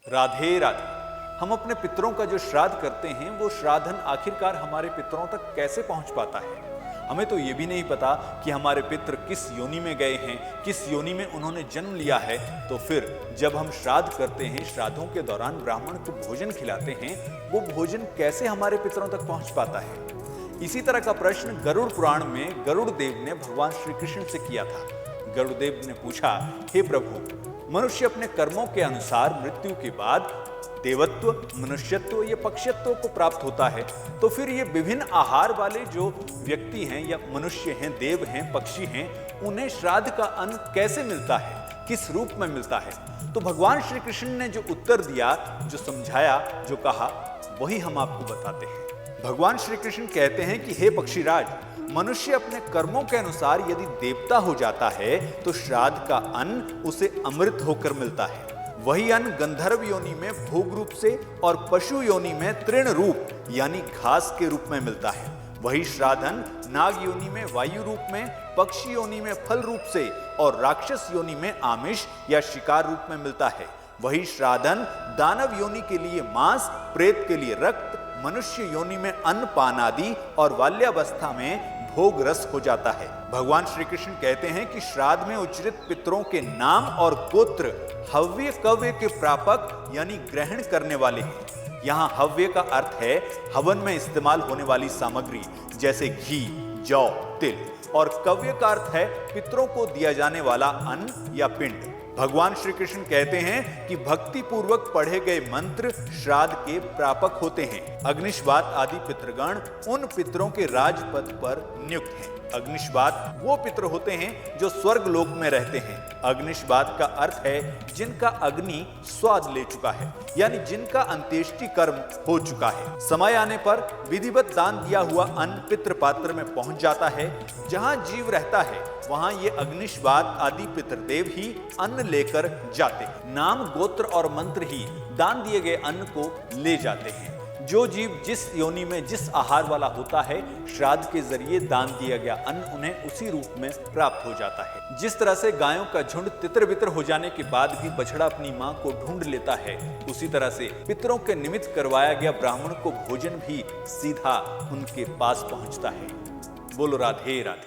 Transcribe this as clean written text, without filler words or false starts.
राधे राधे। हम अपने पितरों का जो श्राद्ध करते हैं वो श्राद्धन आखिरकार हमारे पितरों तक कैसे पहुंच पाता है। हमें तो ये भी नहीं पता कि हमारे पितर किस योनि में गए हैं, किस योनि में उन्होंने जन्म लिया है। तो फिर जब हम श्राद्ध करते हैं, श्राद्धों के दौरान ब्राह्मण को भोजन खिलाते हैं, वो भोजन कैसे हमारे पितरों तक पहुंच पाता है। इसी तरह का प्रश्न गरुड़ पुराण में गरुड़ देव ने भगवान श्री कृष्ण से किया था। गरुड़ देव ने पूछा, हे प्रभु, मनुष्य अपने कर्मों के अनुसार मृत्यु के बाद देवत्व, मनुष्यत्व या पक्षत्व को प्राप्त होता है। तो फिर ये विभिन्न आहार वाले जो व्यक्ति हैं या मनुष्य हैं, देव हैं, पक्षी हैं, उन्हें श्राद्ध का अन्न कैसे मिलता है, किस रूप में मिलता है। तो भगवान श्री कृष्ण ने जो उत्तर दिया, जो समझाया, जो कहा, वही हम आपको बताते हैं। भगवान श्री कृष्ण कहते हैं कि हे पक्षीराज, मनुष्य अपने कर्मों के अनुसार यदि देवता हो जाता है तो श्राद्ध का अन्न उसे अमृत होकर मिलता है। वही अन्न गंधर्व योनि में भोग रूप से और पशु योनि में तृण रूप यानी घास के रूप में मिलता है। वही श्राद्धन नाग योनि में वायु रूप में, पक्षी योनि में फल रूप से और राक्षस योनि में आमिष या शिकार रूप में मिलता है। वही श्राद्धन दानव योनि के लिए मांस, प्रेत के लिए रक्त, मनुष्य योनि में अन्न पान आदि और बाल्यावस्था में भोग रस हो जाता है। भगवान श्री कृष्ण कहते हैं कि श्राद्ध में उच्चरित पितरों के नाम और गोत्र हव्य कव्य के प्रापक यानी ग्रहण करने वाले हैं। यहाँ हव्य का अर्थ है हवन में इस्तेमाल होने वाली सामग्री जैसे घी, जौ, तिल, और कव्य का अर्थ है पितरों को दिया जाने वाला अन्न या पिंड। भगवान श्री कृष्ण कहते हैं कि भक्ति पूर्वक पढ़े गए मंत्र श्राद्ध के प्रापक होते हैं। अग्निष्वात आदि पितृगण उन पितरों के राजपद पर नियुक्त हैं। अग्निष्वात वो पितर होते हैं जो स्वर्ग लोक में रहते हैं। अग्निष्वात का अर्थ है जिनका अग्नि स्वाद ले चुका है, यानी जिनका अंत्येष्टि कर्म हो चुका है। समय आने पर विधिवत दान दिया हुआ अन्न पितृ पात्र में पहुंच जाता है। जहां जीव रहता है वहां ये अग्निष्वात आदि पितृदेव ही अन्न लेकर जाते हैं। नाम, गोत्र और मंत्र ही दान दिए गए अन्न को ले जाते हैं। जो जीव जिस योनि में जिस आहार वाला होता है, श्राद्ध के जरिए दान दिया गया अन्न उन्हें उसी रूप में प्राप्त हो जाता है। जिस तरह से गायों का झुंड तितर बितर हो जाने के बाद भी बछड़ा अपनी मां को ढूंढ लेता है, उसी तरह से पितरों के निमित्त करवाया गया ब्राह्मण को भोजन भी सीधा उनके पास पहुंचता है। बोलो राधे राधे।